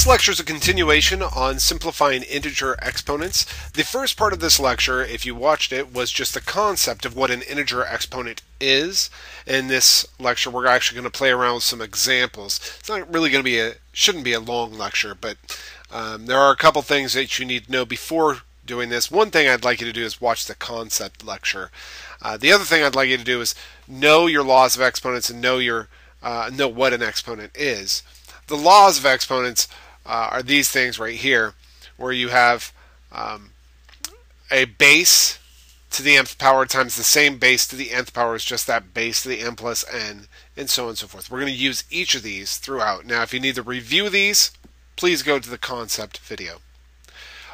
This lecture is a continuation on simplifying integer exponents. The first part of this lecture, if you watched it, was just the concept of what an integer exponent is. In this lecture, we're actually going to play around with some examples. It's not really going to be shouldn't be a long lecture, but there are a couple things that you need to know before doing this. One thing I'd like you to do is watch the concept lecture. The other thing I'd like you to do is know your laws of exponents and know what an exponent is. The laws of exponents are these things right here, where you have a base to the nth power times the same base to the nth power is just that base to the n plus n, and so on and so forth. We're going to use each of these throughout. Now, if you need to review these, please go to the concept video.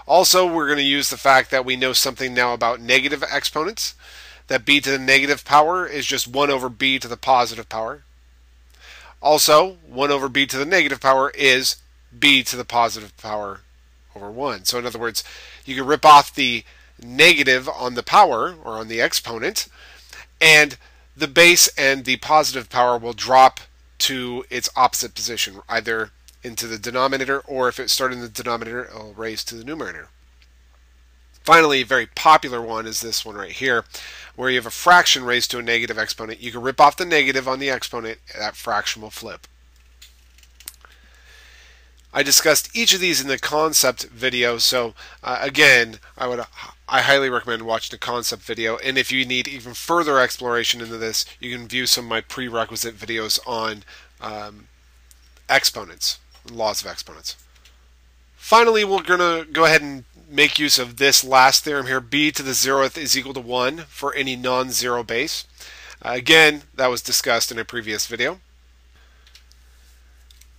Also, we're going to use the fact that we know something now about negative exponents, that b to the negative power is just 1 over b to the positive power. Also, 1 over b to the negative power is b to the positive power over 1. So in other words, you can rip off the negative on the power, or on the exponent, and the base and the positive power will drop to its opposite position, either into the denominator, or if it started in the denominator, it'll raise to the numerator. Finally, a very popular one is this one right here, where you have a fraction raised to a negative exponent. You can rip off the negative on the exponent, that fraction will flip. I discussed each of these in the concept video, so again, I highly recommend watching the concept video, and if you need even further exploration into this, you can view some of my prerequisite videos on exponents, laws of exponents. Finally, we're going to go ahead and make use of this last theorem here. B to the 0th is equal to 1 for any non-zero base. Again, that was discussed in a previous video.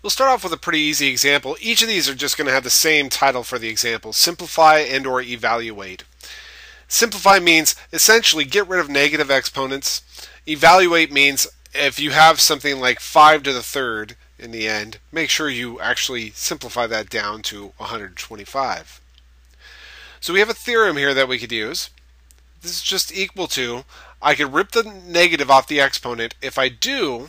We'll start off with a pretty easy example. Each of these are just going to have the same title for the example: simplify and or evaluate. Simplify means essentially get rid of negative exponents. Evaluate means if you have something like 5 to the 3rd in the end, make sure you actually simplify that down to 125. So we have a theorem here that we could use. This is just equal to, I could rip the negative off the exponent. If I do,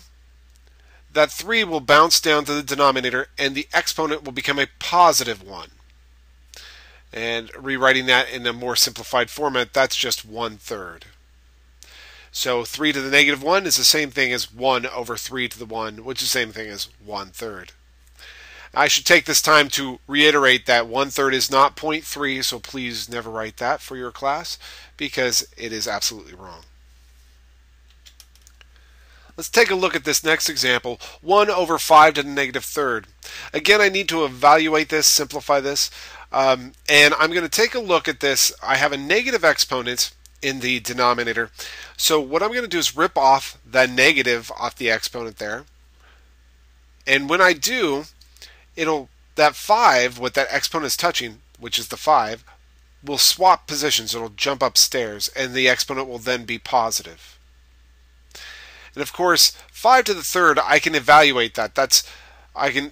that 3 will bounce down to the denominator and the exponent will become a positive 1. And rewriting that in a more simplified format, that's just 1/3. So 3 to the negative 1 is the same thing as 1 over 3 to the 1, which is the same thing as 1/3. I should take this time to reiterate that 1/3 is not 0.3, so please never write that for your class, because it is absolutely wrong. Let's take a look at this next example, 1 over 5 to the negative 3rd. Again, I need to evaluate this, simplify this, and I'm going to take a look at this. I have a negative exponent in the denominator, so what I'm going to do is rip off that negative off the exponent there, and when I do, that 5, what that exponent is touching, which is the 5, will swap positions. It'll jump upstairs, and the exponent will then be positive. And of course, 5 to the 3rd, I can evaluate that. I can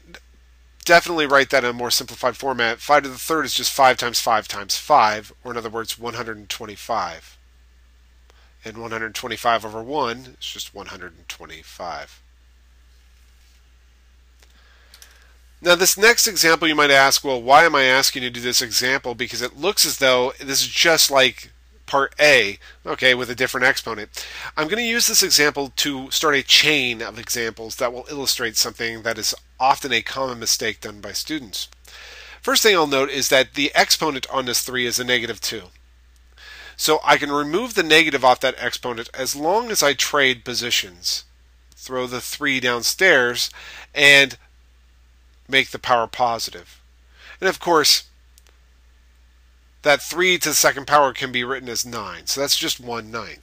definitely write that in a more simplified format. 5 to the 3rd is just 5 times 5 times 5, or in other words, 125. And 125 over 1 is just 125. Now this next example, you might ask, well, why am I asking you to do this example? Because it looks as though this is just like part A, okay, with a different exponent. I'm going to use this example to start a chain of examples that will illustrate something that is often a common mistake done by students. First thing I'll note is that the exponent on this 3 is a negative 2. So I can remove the negative off that exponent as long as I trade positions. Throw the 3 downstairs and make the power positive. And of course, that 3 to the 2nd power can be written as 9, so that's just 1/9.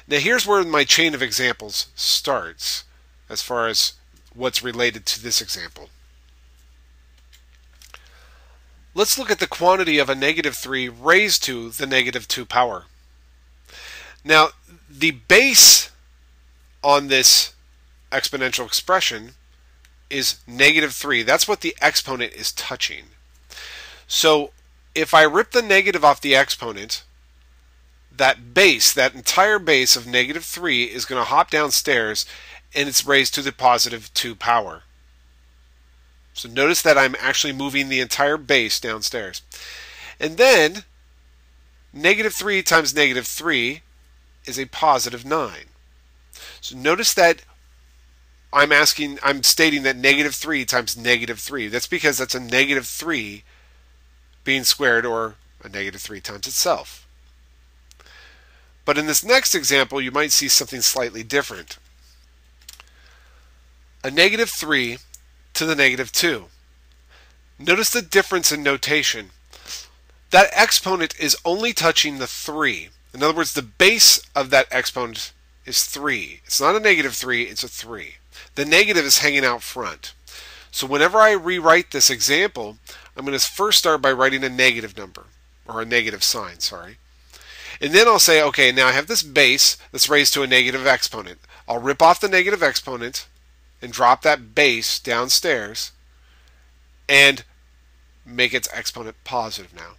Now here's where my chain of examples starts as far as what's related to this example. Let's look at the quantity of a negative 3 raised to the negative 2 power. Now the base on this exponential expression is negative 3. That's what the exponent is touching. So if I rip the negative off the exponent, that base, that entire base of negative 3 is going to hop downstairs and it's raised to the positive 2 power. So notice that I'm actually moving the entire base downstairs. And then negative 3 times negative 3 is a positive 9. So notice that I'm stating that negative 3 times negative 3. That's because that's a negative 3 being squared, or a negative 3 times itself. But in this next example, you might see something slightly different. A negative 3 to the negative 2. Notice the difference in notation. That exponent is only touching the 3. In other words, the base of that exponent is 3. It's not a negative 3, it's a 3. The negative is hanging out front. So whenever I rewrite this example, I'm going to first start by writing a negative number, or a negative sign, sorry. And then I'll say, okay, now I have this base that's raised to a negative exponent. I'll rip off the negative exponent and drop that base downstairs and make its exponent positive now.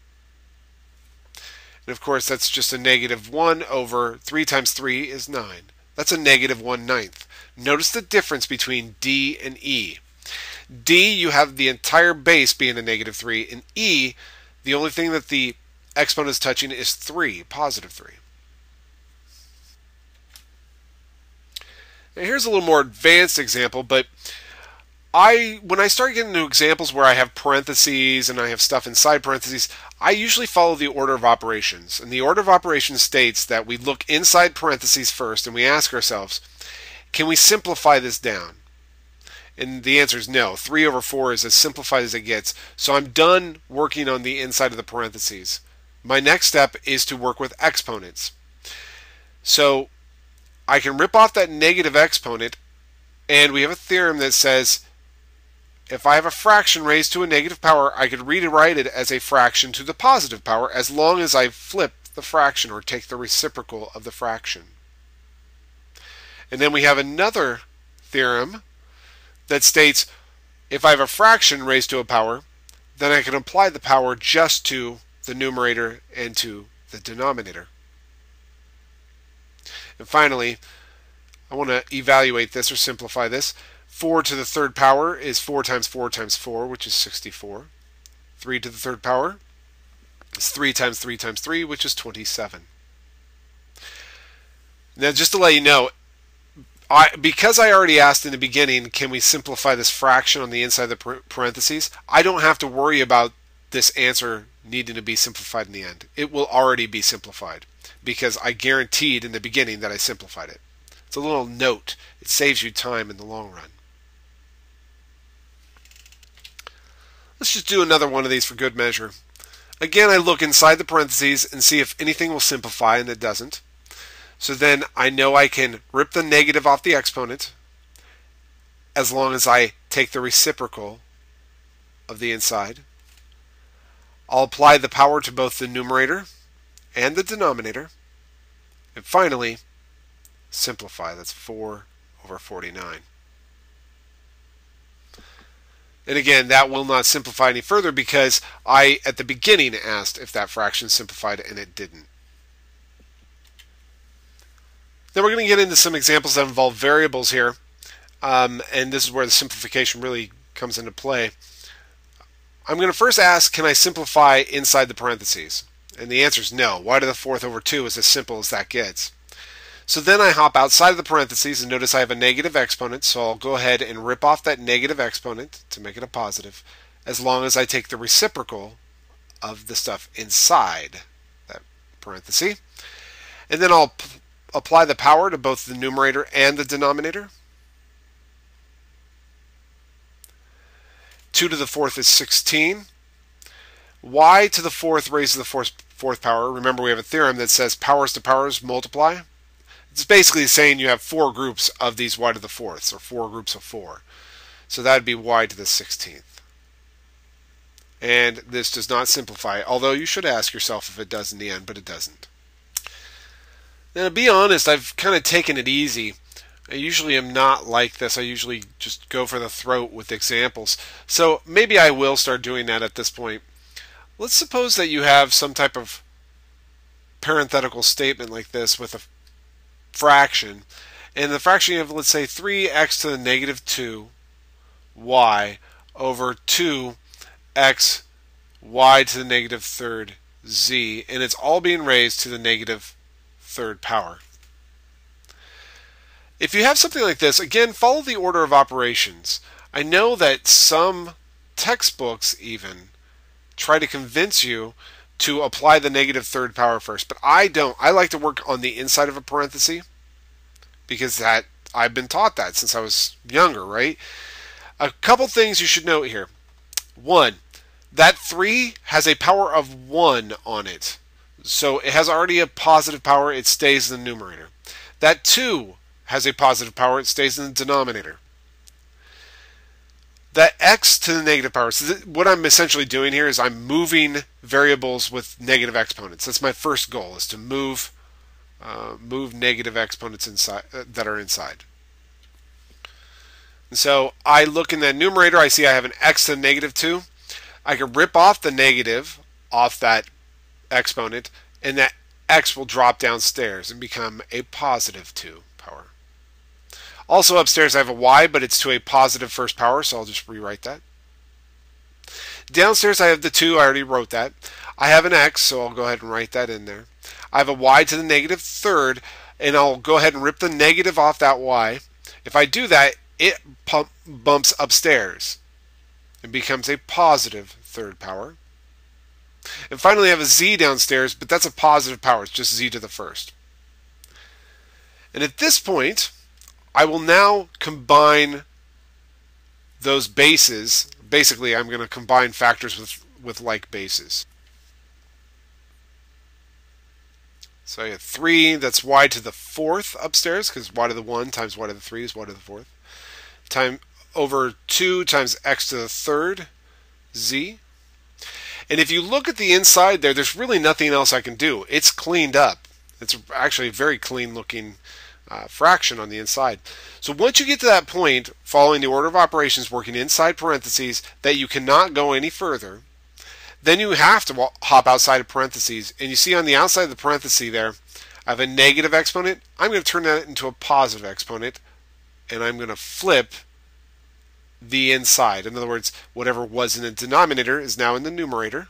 And of course, that's just a negative 1 over 3 times 3 is 9. That's a negative 1/9. Notice the difference between D and E. D, you have the entire base being a negative 3. In E, the only thing that the exponent is touching is 3, positive 3. Now here's a little more advanced example, but when I start getting into examples where I have parentheses and I have stuff inside parentheses, I usually follow the order of operations. And the order of operations states that we look inside parentheses first and we ask ourselves, can we simplify this down? And the answer is no. 3 over 4 is as simplified as it gets. So I'm done working on the inside of the parentheses. My next step is to work with exponents. So I can rip off that negative exponent, and we have a theorem that says if I have a fraction raised to a negative power, I could rewrite it as a fraction to the positive power as long as I flip the fraction or take the reciprocal of the fraction. And then we have another theorem that states if I have a fraction raised to a power, then I can apply the power just to the numerator and to the denominator. And finally, I want to evaluate this or simplify this. 4 to the third power is 4 times 4 times 4, which is 64. 3 to the third power is 3 times 3 times 3, which is 27. Now, just to let you know, because I already asked in the beginning, can we simplify this fraction on the inside of the parentheses, I don't have to worry about this answer needing to be simplified in the end. It will already be simplified because I guaranteed in the beginning that I simplified it. It's a little note. It saves you time in the long run. Let's just do another one of these for good measure. Again, I look inside the parentheses and see if anything will simplify, and it doesn't. So then I know I can rip the negative off the exponent as long as I take the reciprocal of the inside. I'll apply the power to both the numerator and the denominator. And finally, simplify. That's 4 over 49. And again, that will not simplify any further because I, at the beginning, asked if that fraction simplified and it didn't. Then we're going to get into some examples that involve variables here. And this is where the simplification really comes into play. I'm going to first ask, can I simplify inside the parentheses? And the answer is no. Y to the 4th over 2 is as simple as that gets. So then I hop outside of the parentheses and notice I have a negative exponent, so I'll go ahead and rip off that negative exponent to make it a positive, as long as I take the reciprocal of the stuff inside that parenthesis. And then I'll apply the power to both the numerator and the denominator. 2 to the 4th is 16. Y to the 4th raised to the fourth power. Remember, we have a theorem that says powers to powers multiply. It's basically saying you have 4 groups of these y to the 4ths, or 4 groups of 4. So that would be y to the 16th. And this does not simplify, although you should ask yourself if it does in the end, but it doesn't. Now, to be honest, I've kind of taken it easy. I usually am not like this. I usually just go for the throat with examples. So maybe I will start doing that at this point. Let's suppose that you have some type of parenthetical statement like this with a fraction. And the fraction you have, let's say, 3x to the negative 2 y over 2x y to the negative third z, and it's all being raised to the negative third power. If you have something like this, again, follow the order of operations. I know that some textbooks even try to convince you to apply the negative third power first, but I don't. I like to work on the inside of a parenthesis because I've been taught that since I was younger, right? A couple things you should note here. One, that 3 has a power of 1 on it. So it has already a positive power, it stays in the numerator. That 2 has a positive power, it stays in the denominator. That x to the negative power, so what I'm essentially doing here is I'm moving variables with negative exponents. That's my first goal, is to move negative exponents inside that are inside. And so I look in that numerator, I see I have an x to the negative 2. I can rip off the negative off that exponent, and that x will drop downstairs and become a positive 2 power. Also upstairs I have a y, but it's to a positive first power, so I'll just rewrite that. Downstairs I have the 2, I already wrote that. I have an x, so I'll go ahead and write that in there. I have a y to the negative third, and I'll go ahead and rip the negative off that y. If I do that, it bumps upstairs and becomes a positive third power. And finally I have a z downstairs, but that's a positive power, it's just z to the first. And at this point, I will now combine those bases. Basically, I'm going to combine factors with like bases. So I have 3, that's y to the 4th upstairs, because y to the 1 times y to the 3 is y to the 4th. Time over 2 times x to the 3rd z. And if you look at the inside there, there's really nothing else I can do. It's cleaned up. It's actually a very clean looking fraction on the inside. So once you get to that point, following the order of operations, working inside parentheses, that you cannot go any further, then you have to hop outside of parentheses. And you see on the outside of the parenthesis there, I have a negative exponent. I'm going to turn that into a positive exponent, and I'm going to flip the inside. In other words, whatever was in the denominator is now in the numerator.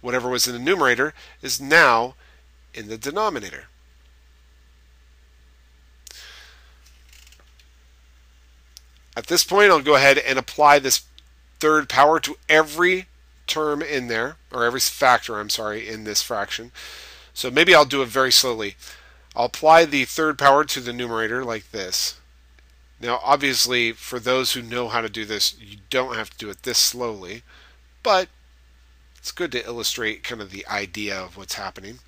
Whatever was in the numerator is now in the denominator. At this point, I'll go ahead and apply this third power to every term in there, or every factor, I'm sorry, in this fraction. So maybe I'll do it very slowly. I'll apply the third power to the numerator like this. Now, obviously, for those who know how to do this, you don't have to do it this slowly, but it's good to illustrate kind of the idea of what's happening.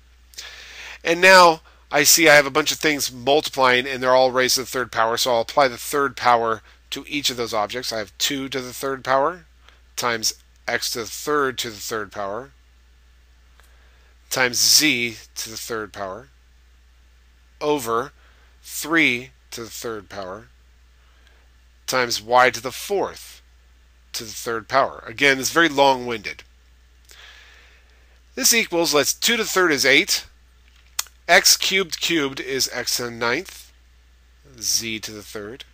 And now I see I have a bunch of things multiplying, and they're all raised to the third power, so I'll apply the third power to each of those objects. I have 2 to the third power times x to the third power times z to the third power over 3 to the third power times y to the 4th to the third power. Again, it's very long-winded. This equals, 2 to the third is 8. X cubed is x to the 9th, z to the third,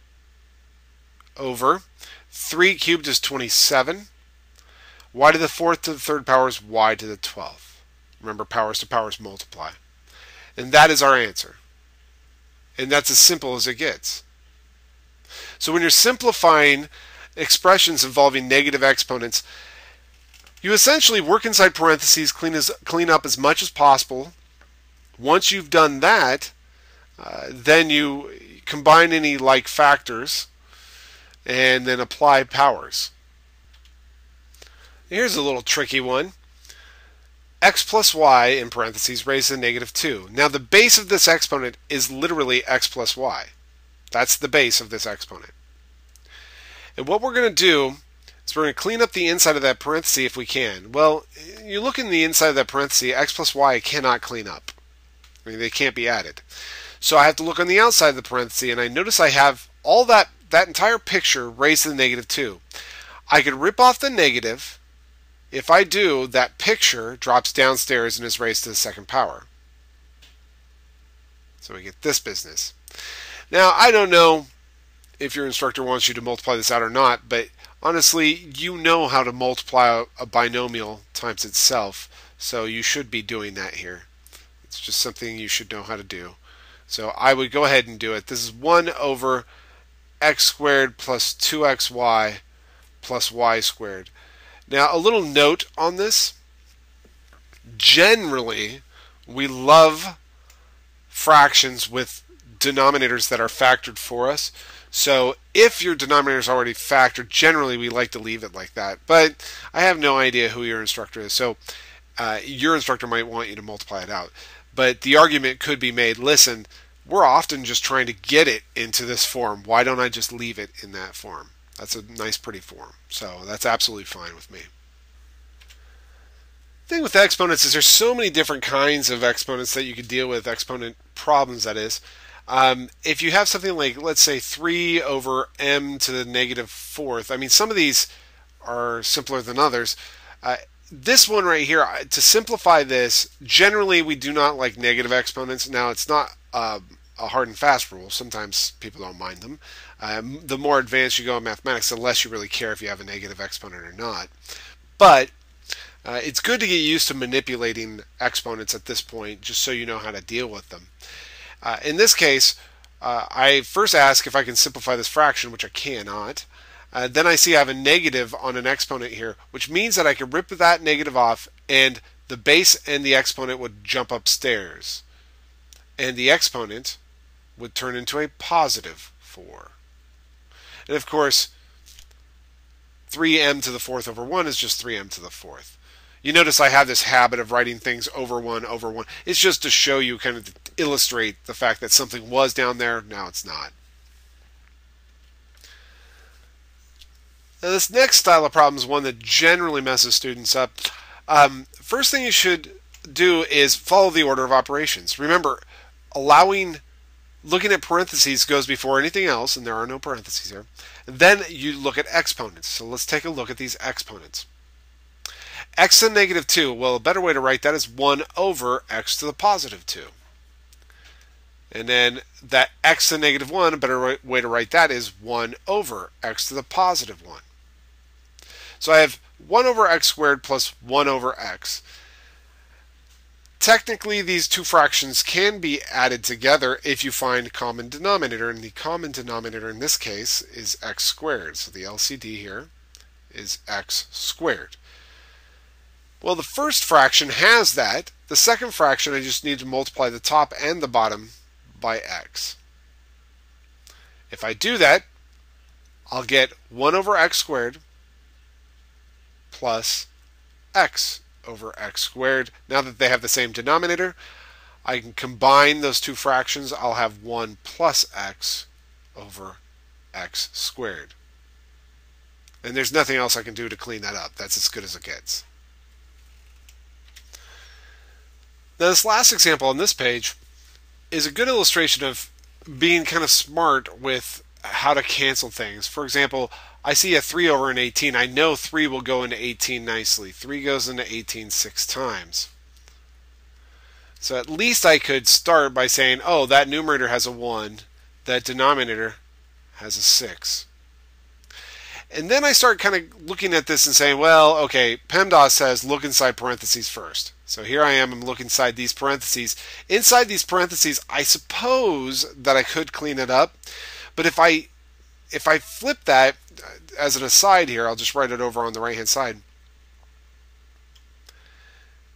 over 3 cubed is 27. Y to the 4th to the third power is y to the 12th. Remember, powers to powers multiply. And that is our answer. And that's as simple as it gets. So when you're simplifying expressions involving negative exponents, you essentially work inside parentheses, clean up as much as possible. Once you've done that, then you combine any like factors and then apply powers. Here's a little tricky one. X plus y in parentheses raised to negative 2. Now the base of this exponent is literally x plus y. That's the base of this exponent. And what we're going to do is we're going to clean up the inside of that parenthesis if we can. Well, you look in the inside of that parenthesis, x plus y cannot clean up. I mean, they can't be added. So I have to look on the outside of the parenthesis, and I notice I have all that entire picture raised to the negative 2. I could rip off the negative. If I do, that picture drops downstairs and is raised to the second power. So we get this business. Now, I don't know if your instructor wants you to multiply this out or not, but honestly, you know how to multiply a binomial times itself, so you should be doing that here. It's just something you should know how to do. So I would go ahead and do it. This is 1 over x squared plus 2xy plus y squared. Now, a little note on this. Generally, we love fractions with denominators that are factored for us. So if your denominator is already factored, generally we like to leave it like that. But I have no idea who your instructor is. So your instructor might want you to multiply it out. But the argument could be made, listen, we're often just trying to get it into this form. Why don't I just leave it in that form? That's a nice, pretty form. So that's absolutely fine with me. The thing with exponents is there's so many different kinds of exponents that you could deal with, exponent problems that is. If you have something like, let's say, 3 over m to the negative fourth, I mean, some of these are simpler than others. This one right here, to simplify this, generally we do not like negative exponents. Now, it's not a hard and fast rule. Sometimes people don't mind them. The more advanced you go in mathematics, the less you really care if you have a negative exponent or not. But it's good to get used to manipulating exponents at this point, just so you know how to deal with them. In this case, I first ask if I can simplify this fraction, which I cannot. Then I see I have a negative on an exponent here, which means that I can rip that negative off and the base and the exponent would jump upstairs. And the exponent would turn into a positive 4. And of course, 3m to the fourth over 1 is just 3m to the fourth. You notice I have this habit of writing things over 1 over 1. It's just to show you, kind of to illustrate the fact that something was down there, now it's not. Now this next style of problem is one that generally messes students up. First thing you should do is follow the order of operations. Remember, looking at parentheses goes before anything else, and there are no parentheses here. And then you look at exponents. So let's take a look at these exponents. X to the negative 2, well, a better way to write that is 1 over x to the positive 2. And then that x to the negative 1, a better way to write that is 1 over x to the positive 1. So I have 1 over x squared plus 1 over x. Technically, these two fractions can be added together if you find common denominator, and the common denominator in this case is x squared. So the LCD here is x squared. Well, the first fraction has that. The second fraction, I just need to multiply the top and the bottom by x. If I do that, I'll get 1 over x squared plus x over x squared. Now that they have the same denominator, I can combine those two fractions. I'll have 1 plus x over x squared. And there's nothing else I can do to clean that up. That's as good as it gets. Now this last example on this page is a good illustration of being kind of smart with how to cancel things. For example, I see a 3 over an 18. I know 3 will go into 18 nicely. 3 goes into 18 6 times. So at least I could start by saying, oh, that numerator has a 1, that denominator has a 6. And then I start kind of looking at this and saying, well, okay, PEMDAS says look inside parentheses first. So here I am, I'm looking inside these parentheses. Inside these parentheses, I suppose that I could clean it up. But if I flip that, as an aside here, I'll just write it over on the right-hand side.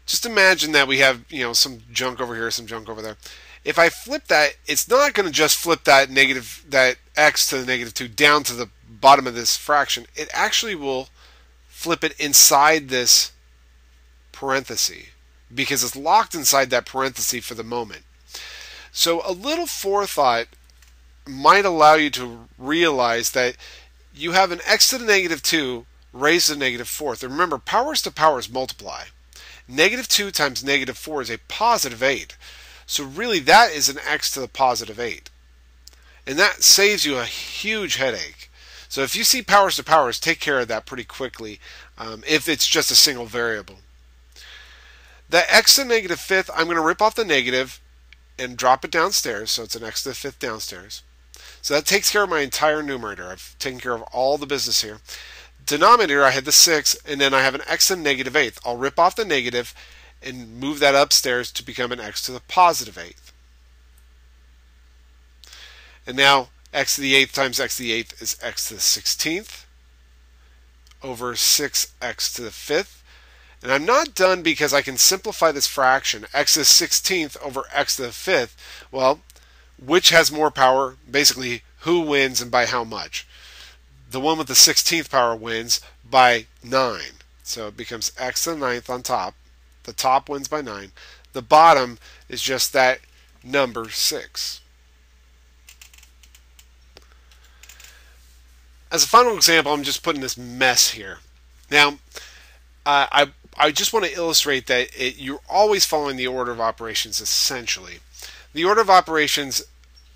Just imagine that we have, some junk over here, some junk over there. If I flip that, it's not going to just flip that x to the negative 2 down to the bottom of this fraction. It actually will flip it inside this parenthesis because it's locked inside that parenthesis for the moment. So a little forethought might allow you to realize that you have an x to the negative 2 raised to the negative fourth. And remember, powers to powers multiply. Negative 2 times negative 4 is a positive 8. So really that is an x to the positive 8. And that saves you a huge headache. So if you see powers to powers, take care of that pretty quickly if it's just a single variable. The x to the negative fifth, I'm going to rip off the negative and drop it downstairs. So it's an x to the fifth downstairs. So that takes care of my entire numerator. I've taken care of all the business here. Denominator, I had the 6, and then I have an x to the negative 8th. I'll rip off the negative and move that upstairs to become an x to the positive 8th. And now x to the 8th times x to the 8th is x to the 16th over 6x to the 5th. And I'm not done because I can simplify this fraction, x to the 16th over x to the 5th. Well, which has more power? Basically, who wins and by how much? The one with the 16th power wins by 9. So it becomes x to the 9th on top. The top wins by 9. The bottom is just that number 6. As a final example, I'm just putting this mess here. Now, I just want to illustrate that you're always following the order of operations essentially. The order of operations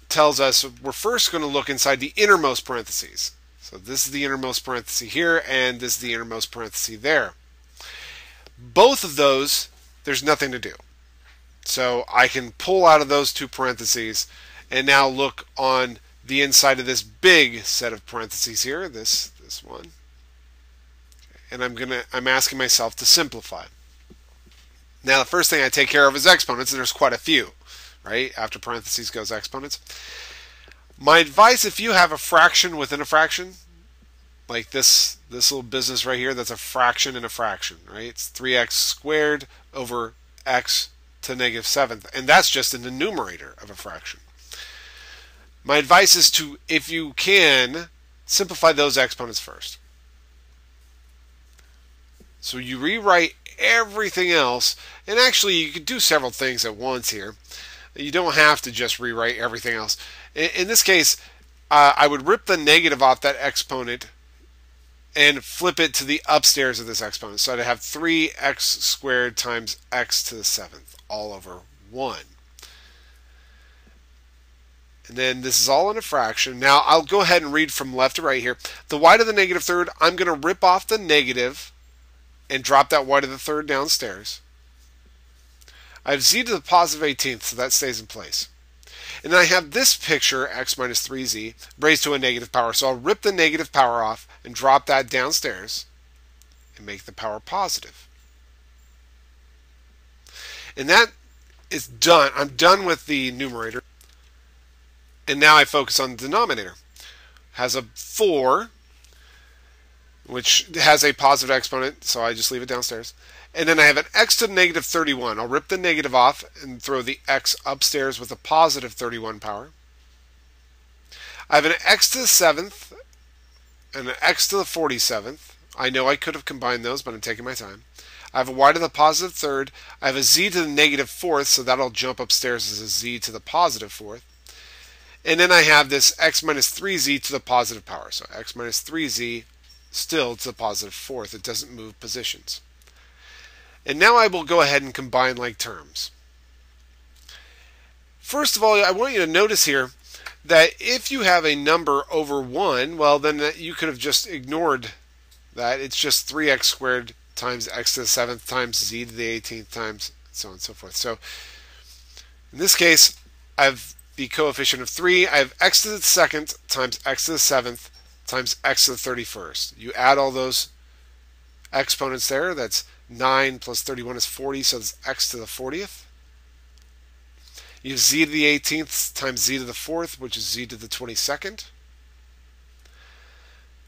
tells us we're first going to look inside the innermost parentheses. So this is the innermost parenthesis here, and this is the innermost parenthesis there. Both of those, there's nothing to do. So I can pull out of those two parentheses and now look on the inside of this big set of parentheses here, this one. And I'm asking myself to simplify. Now the first thing I take care of is exponents, and there's quite a few, right? After parentheses goes exponents. My advice, if you have a fraction within a fraction, like this little business right here, that's a fraction in a fraction, right? It's 3x squared over x to the negative 7th, and that's just in the numerator of a fraction. My advice is to, if you can, simplify those exponents first. So you rewrite everything else, and actually you could do several things at once here. You don't have to just rewrite everything else. In this case, I would rip the negative off that exponent and flip it to the upstairs of this exponent. So I'd have 3x squared times x to the 7th all over 1. And then this is all in a fraction. Now I'll go ahead and read from left to right here. The y to the negative third, I'm going to rip off the negative and drop that y to the third downstairs. I have z to the positive 18th, so that stays in place. And then I have this picture, x minus 3z, raised to a negative power. So I'll rip the negative power off and drop that downstairs and make the power positive. And that is done. I'm done with the numerator. And now I focus on the denominator. It has a 4, which has a positive exponent, so I just leave it downstairs. And then I have an x to the negative 31. I'll rip the negative off and throw the x upstairs with a positive 31 power. I have an x to the 7th and an x to the 47th. I know I could have combined those, but I'm taking my time. I have a y to the positive third. I have a z to the negative 4th, so that'll jump upstairs as a z to the positive 4th. And then I have this x minus 3z to the positive power. So x minus 3z still to the positive 4th. It doesn't move positions. And now I will go ahead and combine like terms. First of all, I want you to notice here that if you have a number over 1, well, then you could have just ignored that. It's just 3x squared times x to the 7th times z to the 18th times so on and so forth. So in this case, I have the coefficient of 3. I have x to the 2nd times x to the 7th times x to the 31st. You add all those exponents there. That's 9 plus 31 is 40, so it's x to the 40th. You have z to the 18th times z to the 4th, which is z to the 22nd.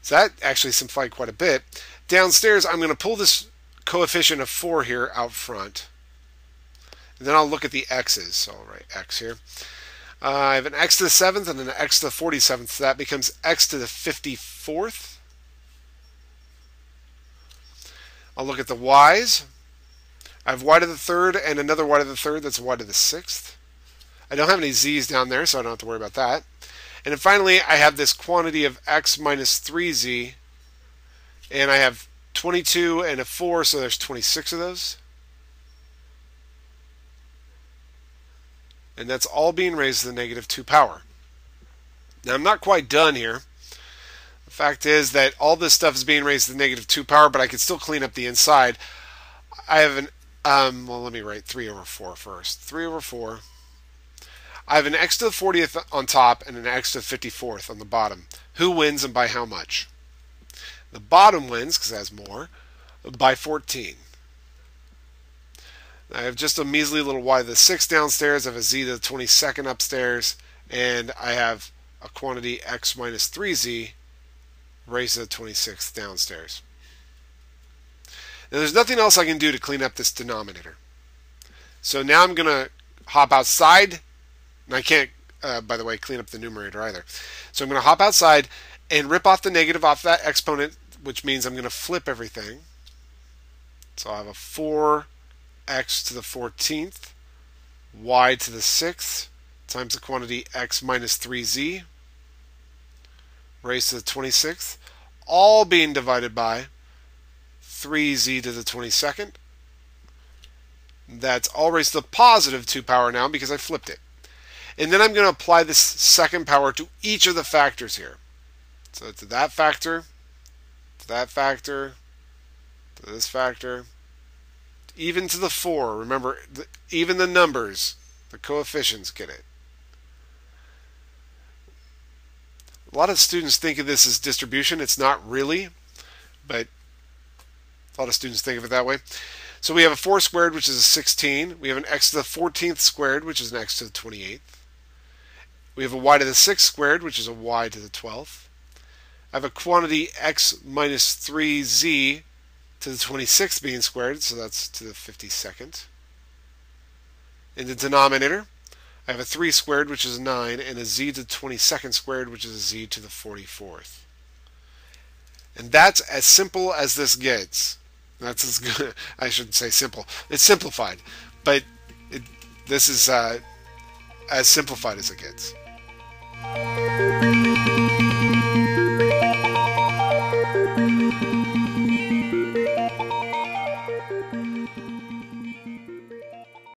So that actually simplified quite a bit. Downstairs, I'm going to pull this coefficient of 4 here out front. And then I'll look at the x's. So I'll write x here. I have an x to the 7th and an x to the 47th. So that becomes x to the 54th. I'll look at the y's. I have y to the 3rd and another y to the 3rd. That's y to the 6th. I don't have any z's down there, so I don't have to worry about that. And then finally, I have this quantity of x minus 3z. And I have 22 and a 4, so there's 26 of those. And that's all being raised to the negative 2 power. Now, I'm not quite done here. The fact is that all this stuff is being raised to the negative 2 power, but I can still clean up the inside. I have an, well, let me write 3 over 4 first. 3 over 4. I have an x to the 40th on top and an x to the 54th on the bottom. Who wins and by how much? The bottom wins, because it has more, by 14. I have just a measly little y to the 6th downstairs, I have a z to the 22nd upstairs, and I have a quantity x minus 3z raised to the 26th downstairs. Now there's nothing else I can do to clean up this denominator. So now I'm going to hop outside, and I can't, by the way, clean up the numerator either. So I'm going to hop outside and rip off the negative off that exponent, which means I'm going to flip everything. So I have a 4x to the 14th, y to the 6th, times the quantity x minus 3z, raised to the 26th, all being divided by 3z to the 22nd. That's all raised to the positive 2 power now because I flipped it. And then I'm going to apply this second power to each of the factors here. So to that factor, to that factor, to this factor, even to the 4. Remember, even the numbers, the coefficients get it. A lot of students think of this as distribution. It's not really, but a lot of students think of it that way. So we have a 4 squared, which is a 16. We have an x to the 14th squared, which is an x to the 28th. We have a y to the 6th squared, which is a y to the 12th. I have a quantity x minus 3z to the 26th being squared, so that's to the 52nd. In the denominator, I have a 3 squared, which is 9, and a z to the 22nd squared, which is a z to the 44th. And that's as simple as this gets. That's as good. I shouldn't say simple. It's simplified, but this is as simplified as it gets.